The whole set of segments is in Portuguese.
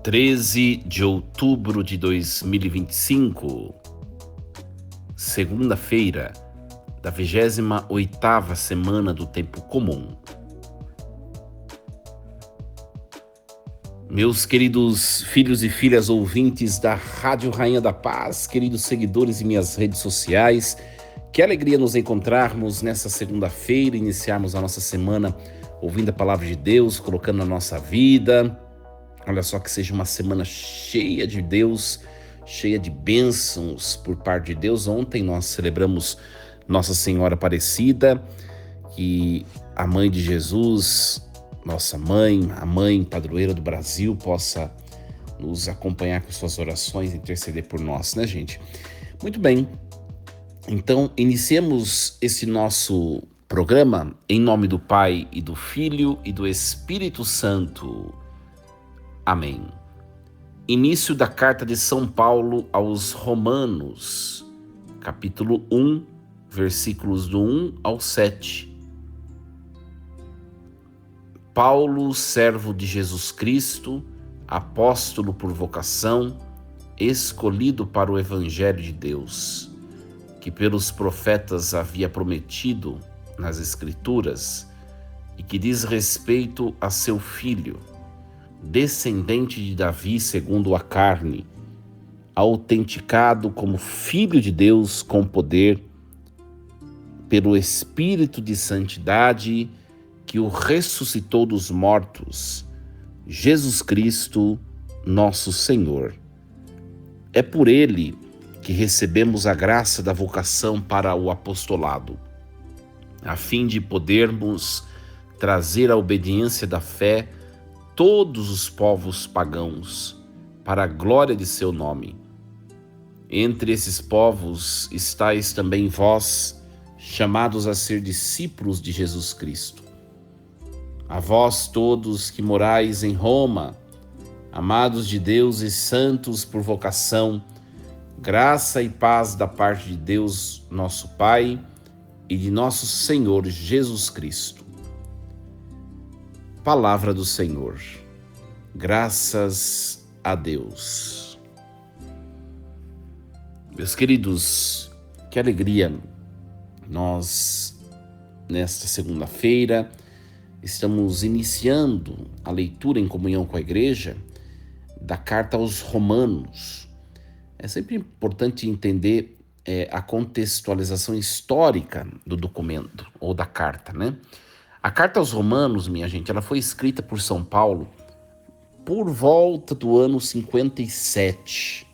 13 de outubro de 2025, segunda-feira da 28ª semana do Tempo Comum. Meus queridos filhos e filhas ouvintes da Rádio Rainha da Paz, queridos seguidores em minhas redes sociais, que alegria nos encontrarmos nessa segunda-feira, iniciarmos a nossa semana ouvindo a Palavra de Deus, colocando na nossa vida. Olha só, que seja uma semana cheia de Deus, cheia de bênçãos por parte de Deus. Ontem nós celebramos Nossa Senhora Aparecida, que a Mãe de Jesus, nossa mãe, a mãe padroeira do Brasil, possa nos acompanhar com suas orações e interceder por nós, né, gente? Muito bem, então iniciemos esse nosso programa em nome do Pai e do Filho e do Espírito Santo. Amém. Início da carta de São Paulo aos Romanos, capítulo 1, versículos do 1 ao 7. Paulo, servo de Jesus Cristo, apóstolo por vocação, escolhido para o Evangelho de Deus, que pelos profetas havia prometido nas Escrituras e que diz respeito a seu Filho, descendente de Davi segundo a carne, autenticado como Filho de Deus com poder, pelo Espírito de santidade que o ressuscitou dos mortos, Jesus Cristo, nosso Senhor. É por ele que recebemos a graça da vocação para o apostolado, a fim de podermos trazer a obediência da fé todos os povos pagãos, para a glória de seu nome. Entre esses povos estáis também vós, chamados a ser discípulos de Jesus Cristo. A vós todos que morais em Roma, amados de Deus e santos por vocação, graça e paz da parte de Deus, nosso Pai, e de nosso Senhor Jesus Cristo. Palavra do Senhor. Graças a Deus. Meus queridos, que alegria! Nós, nesta segunda-feira, estamos iniciando a leitura em comunhão com a Igreja da carta aos Romanos. É sempre importante entender a contextualização histórica do documento ou da carta, né? A carta aos Romanos, minha gente, ela foi escrita por São Paulo por volta do ano 57,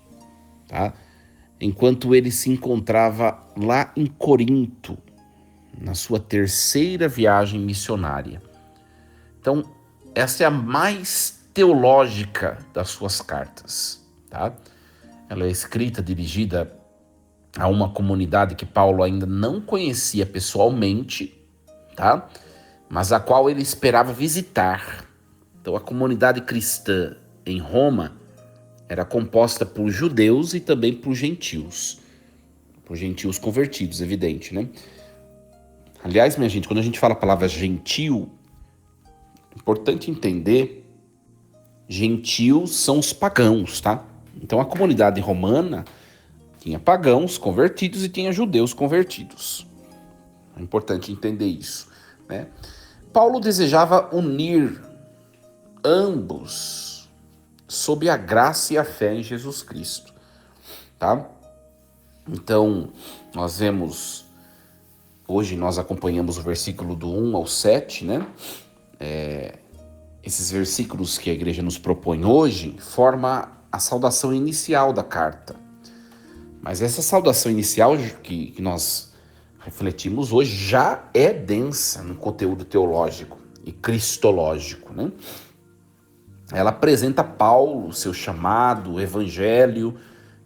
tá? Enquanto ele se encontrava lá em Corinto, na sua terceira viagem missionária. Então, essa é a mais teológica das suas cartas, tá? Ela é escrita, dirigida a uma comunidade que Paulo ainda não conhecia pessoalmente, tá? Mas a qual ele esperava visitar. Então, a comunidade cristã em Roma era composta por judeus e também por gentios convertidos, evidente, né? Aliás, minha gente, quando a gente fala a palavra gentil, é importante entender, gentios são os pagãos, tá? Então, a comunidade romana tinha pagãos convertidos e tinha judeus convertidos. É importante entender isso, né? Paulo desejava unir ambos sob a graça e a fé em Jesus Cristo, tá? Então, hoje nós acompanhamos o versículo do 1 ao 7, né? Esses versículos que a igreja nos propõe hoje formam a saudação inicial da carta. Mas essa saudação inicial que nós refletimos hoje já é densa no conteúdo teológico e cristológico, né? Ela apresenta Paulo, seu chamado, o evangelho,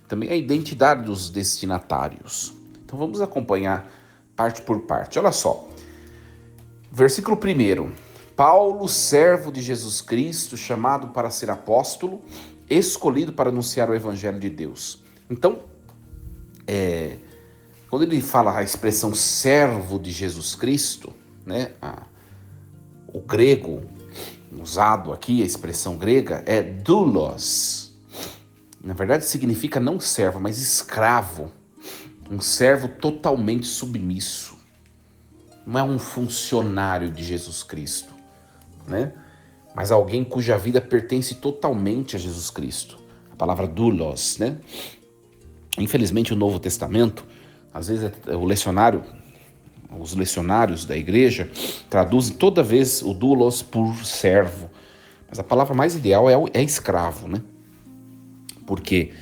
também a identidade dos destinatários. Então vamos acompanhar parte por parte. Olha só, versículo 1. Paulo, servo de Jesus Cristo, chamado para ser apóstolo, escolhido para anunciar o evangelho de Deus. Então, quando ele fala a expressão servo de Jesus Cristo, né, o grego usado aqui, a expressão grega, é doulos. Na verdade significa não servo, mas escravo. Um servo totalmente submisso. Não é um funcionário de Jesus Cristo, né? Mas alguém cuja vida pertence totalmente a Jesus Cristo. A palavra doulos, né? Infelizmente o Novo Testamento, às vezes os lecionários da igreja traduzem toda vez o doulos por servo. Mas a palavra mais ideal é escravo, né? Por quê?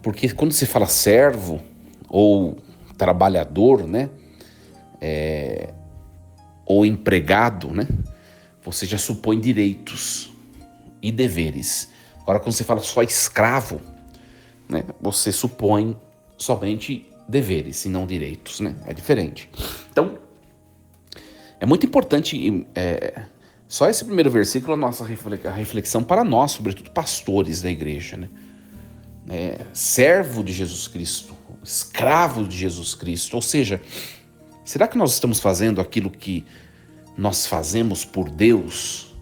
Porque quando se fala servo ou trabalhador, né? Ou empregado, né? Você já supõe direitos e deveres. Agora, quando você fala só escravo, né? Você supõe somente deveres e não direitos, né? É diferente. Então, é muito importante, só esse primeiro versículo, a reflexão para nós, sobretudo pastores da igreja, né? Servo de Jesus Cristo, escravo de Jesus Cristo, ou seja, será que nós estamos fazendo aquilo que nós fazemos por Deus,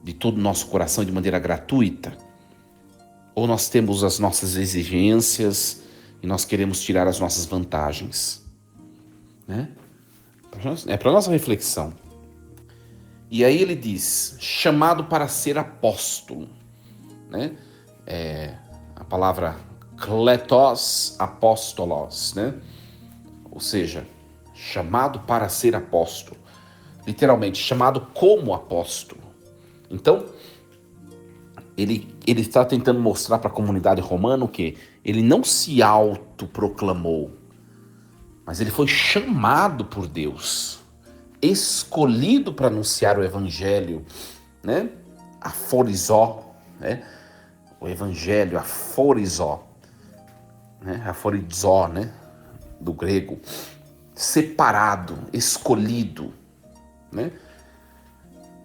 de todo o nosso coração, de maneira gratuita? Ou nós temos as nossas exigências e nós queremos tirar as nossas vantagens? Né? É para nossa reflexão. E aí ele diz, chamado para ser apóstolo. Né? A palavra kletos apóstolos, né? Ou seja, chamado para ser apóstolo. Literalmente, chamado como apóstolo. Então, ele está tentando mostrar para a comunidade romana o quê? Ele não se autoproclamou, mas ele foi chamado por Deus, escolhido para anunciar o evangelho, né? Aforizó, né? O evangelho, aforizó, né? Aforizó, né? Do grego, separado, escolhido, né?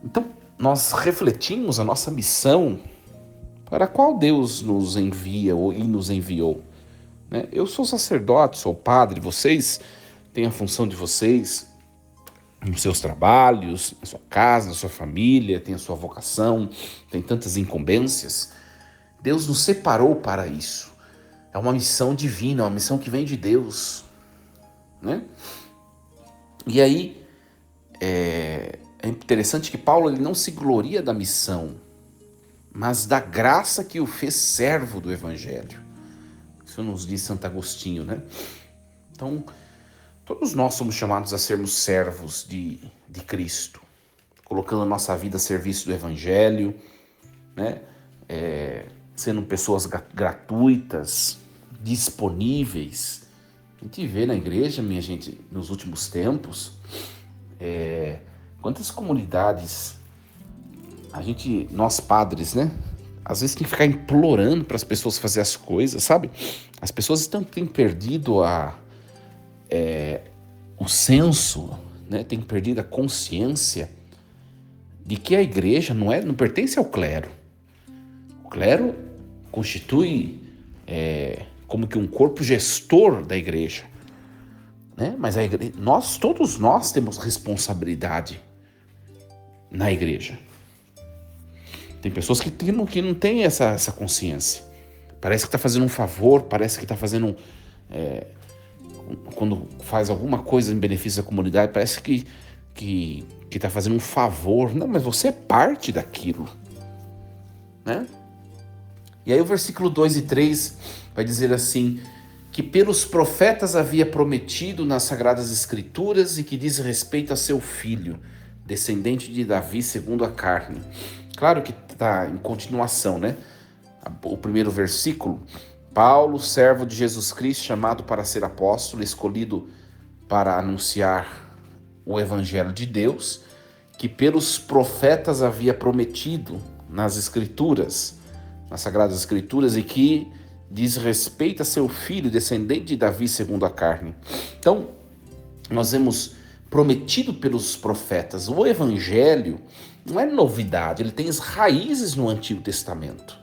Então, nós refletimos a nossa missão para a qual Deus nos envia e nos enviou. Né? Eu sou sacerdote, sou padre, vocês têm a função de vocês nos seus trabalhos, na sua casa, na sua família, tem a sua vocação, tem tantas incumbências. Deus nos separou para isso. É uma missão divina, é uma missão que vem de Deus. Né? E aí, é interessante que Paulo ele não se gloria da missão, mas da graça que o fez servo do evangelho. Isso nos diz Santo Agostinho, né? Então, todos nós somos chamados a sermos servos de Cristo, colocando a nossa vida a serviço do evangelho, né? Sendo pessoas gratuitas, disponíveis. A gente vê na igreja, minha gente, nos últimos tempos, quantas comunidades nós padres, né? Às vezes tem que ficar implorando para as pessoas fazer as coisas, sabe? As pessoas têm perdido o senso, né? Têm perdido a consciência de que a igreja não pertence ao clero. O clero constitui como que um corpo gestor da igreja, né? Mas todos nós temos responsabilidade na igreja. Tem pessoas que não têm essa consciência. Parece que está fazendo um favor, parece que está fazendo... quando faz alguma coisa em benefício da comunidade, parece que está fazendo um favor. Não, mas você é parte daquilo. Né? E aí o versículo 2 e 3 vai dizer assim, que pelos profetas havia prometido nas Sagradas Escrituras e que diz respeito a seu filho, descendente de Davi segundo a carne. Claro que está em continuação, né? O primeiro versículo, Paulo, servo de Jesus Cristo, chamado para ser apóstolo, escolhido para anunciar o evangelho de Deus, que pelos profetas havia prometido nas Escrituras, nas Sagradas Escrituras, e que diz respeito a seu filho, descendente de Davi segundo a carne. Então, nós vemos prometido pelos profetas. O evangelho não é novidade, ele tem as raízes no Antigo Testamento.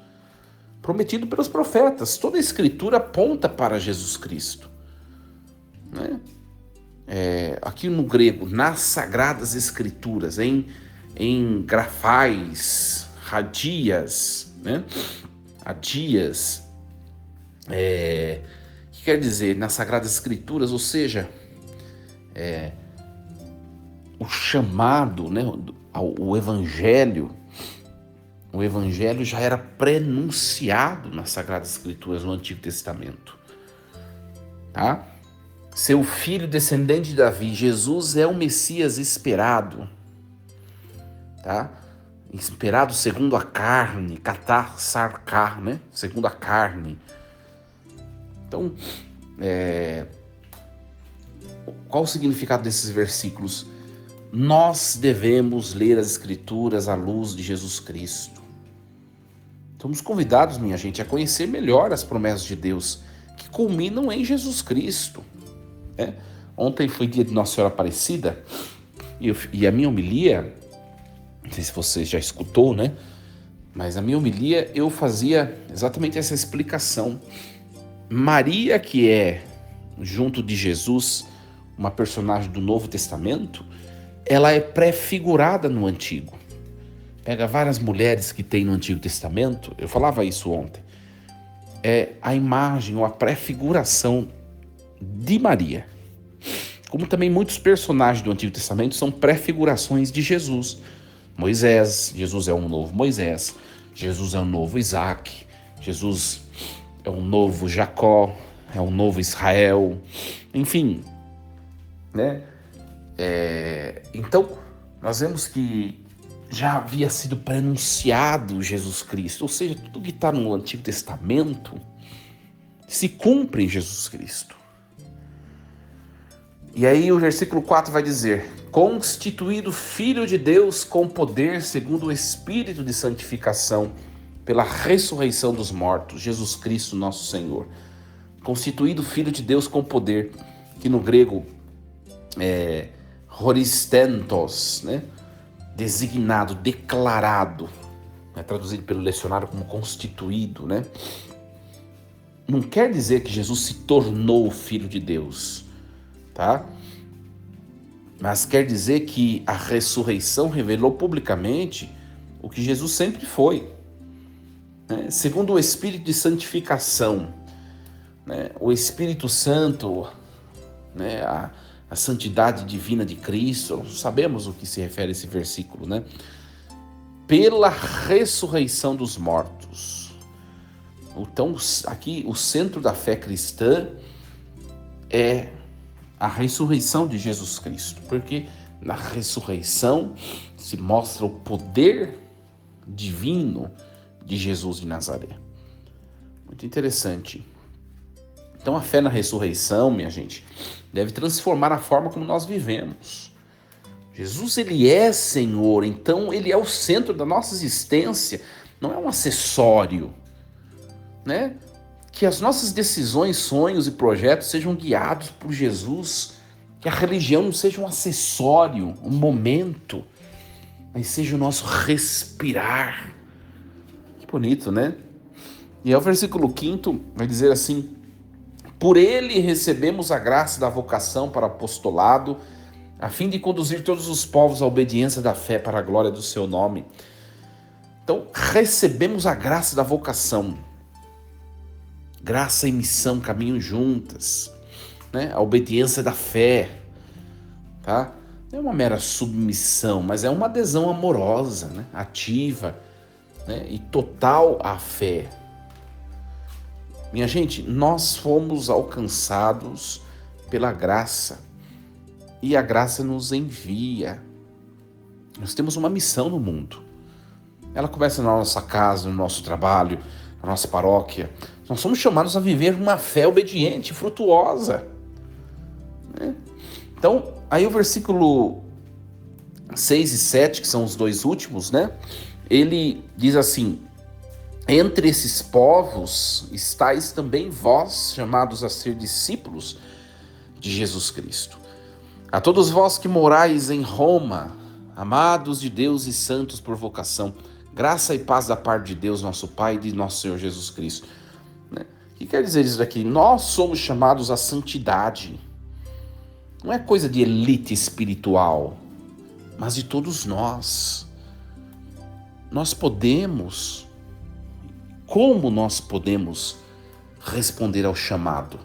Prometido pelos profetas. Toda a escritura aponta para Jesus Cristo. Né? Aqui no grego, nas Sagradas Escrituras, em em grafais, radias, né? Adias, que quer dizer, nas Sagradas Escrituras, ou seja, o chamado, né, o Evangelho já era prenunciado nas Sagradas Escrituras no Antigo Testamento, tá? Seu filho descendente de Davi, Jesus é o Messias esperado, tá? Esperado segundo a carne, katar sarkar, né? Segundo a carne. Então, qual o significado desses versículos? Nós devemos ler as Escrituras à luz de Jesus Cristo. Somos convidados, minha gente, a conhecer melhor as promessas de Deus, que culminam em Jesus Cristo. Ontem foi dia de Nossa Senhora Aparecida, e a minha homilia, não sei se você já escutou, né? Mas a minha homilia eu fazia exatamente essa explicação. Maria, que é, junto de Jesus, uma personagem do Novo Testamento, ela é prefigurada no Antigo. Pega várias mulheres que tem no Antigo Testamento, eu falava isso ontem, é a imagem ou a prefiguração de Maria. Como também muitos personagens do Antigo Testamento são prefigurações de Jesus. Moisés, Jesus é um novo Moisés, Jesus é um novo Isaac, Jesus é um novo Jacó, é um novo Israel, enfim, né? Então, nós vemos que já havia sido prenunciado Jesus Cristo, ou seja, tudo que está no Antigo Testamento se cumpre em Jesus Cristo. E aí o versículo 4 vai dizer: constituído Filho de Deus com poder segundo o Espírito de santificação pela ressurreição dos mortos, Jesus Cristo nosso Senhor. Constituído Filho de Deus com poder, que no grego é horistentos, né? Designado, declarado, traduzido pelo lecionário como constituído, né? Não quer dizer que Jesus se tornou Filho de Deus, tá? Mas quer dizer que a ressurreição revelou publicamente o que Jesus sempre foi, né? Segundo o Espírito de santificação, né? O Espírito Santo, né? A santidade divina de Cristo, sabemos o que se refere a esse versículo, né? Pela ressurreição dos mortos. Então, aqui o centro da fé cristã é a ressurreição de Jesus Cristo, porque na ressurreição se mostra o poder divino de Jesus de Nazaré. Muito interessante. Então a fé na ressurreição, minha gente, deve transformar a forma como nós vivemos. Jesus, ele é Senhor, então ele é o centro da nossa existência, não é um acessório, né? Que as nossas decisões, sonhos e projetos sejam guiados por Jesus, que a religião não seja um acessório, um momento, mas seja o nosso respirar. Que bonito, né? E aí o versículo 5 vai dizer assim: por ele recebemos a graça da vocação para apostolado, a fim de conduzir todos os povos à obediência da fé para a glória do seu nome. Então, recebemos a graça da vocação. Graça e missão caminham juntas, né? A obediência da fé, tá? Não é uma mera submissão, mas é uma adesão amorosa, né? Ativa, né? E total à fé. Minha gente, nós fomos alcançados pela graça e a graça nos envia. Nós temos uma missão no mundo. Ela começa na nossa casa, no nosso trabalho, na nossa paróquia. Nós somos chamados a viver uma fé obediente, frutuosa, né? Então, aí o versículo 6 e 7, que são os dois últimos, né? Ele diz assim: entre esses povos estáis também vós, chamados a ser discípulos de Jesus Cristo. A todos vós que morais em Roma, amados de Deus e santos por vocação, graça e paz da parte de Deus, nosso Pai, e de nosso Senhor Jesus Cristo. O que quer dizer isso daqui? Nós somos chamados à santidade. Não é coisa de elite espiritual. mas de todos nós. Nós podemos, como nós podemos responder ao chamado?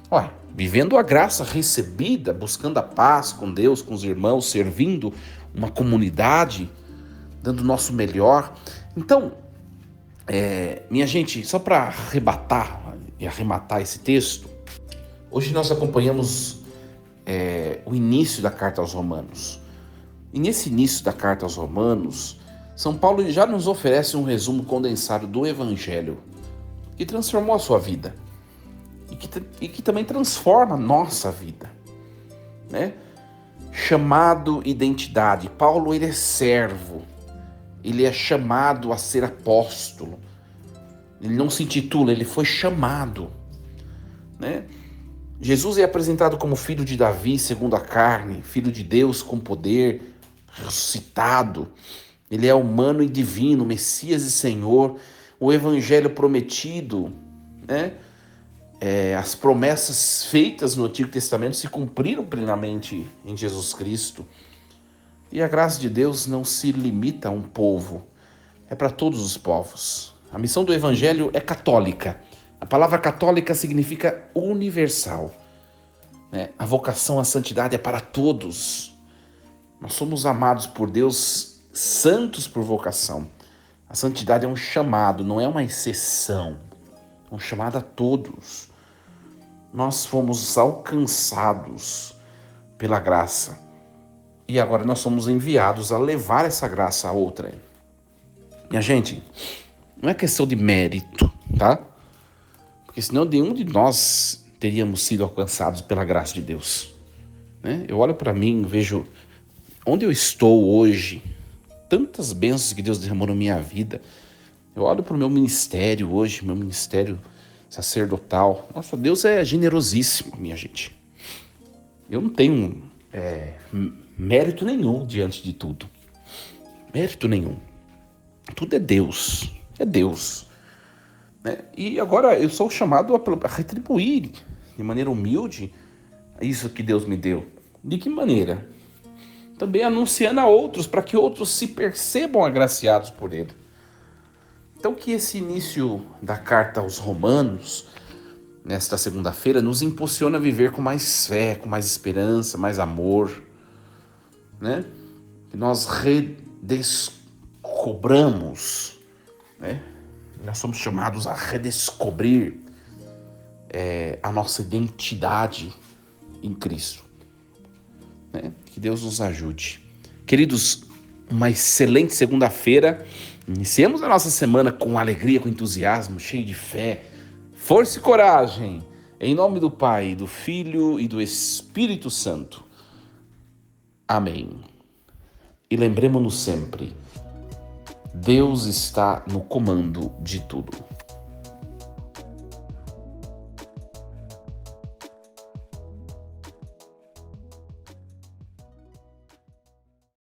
Olha, vivendo a graça recebida, buscando a paz com Deus, com os irmãos, servindo uma comunidade, dando o nosso melhor. Então, minha gente, só para arrematar esse texto, hoje nós acompanhamos o início da carta aos Romanos. E nesse início da carta aos Romanos, São Paulo já nos oferece um resumo condensado do Evangelho, que transformou a sua vida e que também transforma a nossa vida, né? Chamado, identidade. Paulo, ele é servo, ele é chamado a ser apóstolo. Ele não se intitula, ele foi chamado, né? Jesus é apresentado como filho de Davi segundo a carne, filho de Deus com poder, ressuscitado. Ele é humano e divino, Messias e Senhor, o evangelho prometido, né? As promessas feitas no Antigo Testamento se cumpriram plenamente em Jesus Cristo. E a graça de Deus não se limita a um povo, é para todos os povos. A missão do evangelho é católica. A palavra católica significa universal, né? A vocação à santidade é para todos. Nós somos amados por Deus, santos por vocação. A santidade é um chamado, não é uma exceção. É um chamado a todos. Nós fomos alcançados pela graça. E agora nós somos enviados a levar essa graça a outra. Minha gente, não é questão de mérito, tá? Porque senão nenhum de nós teríamos sido alcançados pela graça de Deus, né? Eu olho para mim, vejo onde eu estou hoje, tantas bênçãos que Deus derramou na minha vida. Eu olho para o meu ministério hoje, meu ministério sacerdotal. Nossa, Deus é generosíssimo, minha gente. Eu não tenho mérito nenhum diante de tudo. Mérito nenhum. Tudo é Deus. É Deus, né? E agora eu sou chamado a retribuir de maneira humilde isso que Deus me deu. De que maneira? Também anunciando a outros, para que outros se percebam agraciados por Ele. Então que esse início da carta aos Romanos, nesta segunda-feira, nos impulsiona a viver com mais fé, com mais esperança, mais amor, né? Que nós redescobramos, né? Nós somos chamados a redescobrir a nossa identidade em Cristo, né? Que Deus nos ajude. Queridos, uma excelente segunda-feira. Iniciemos a nossa semana com alegria, com entusiasmo, cheio de fé, força e coragem. Em nome do Pai, do Filho e do Espírito Santo. Amém. E lembremos-nos sempre, Deus está no comando de tudo.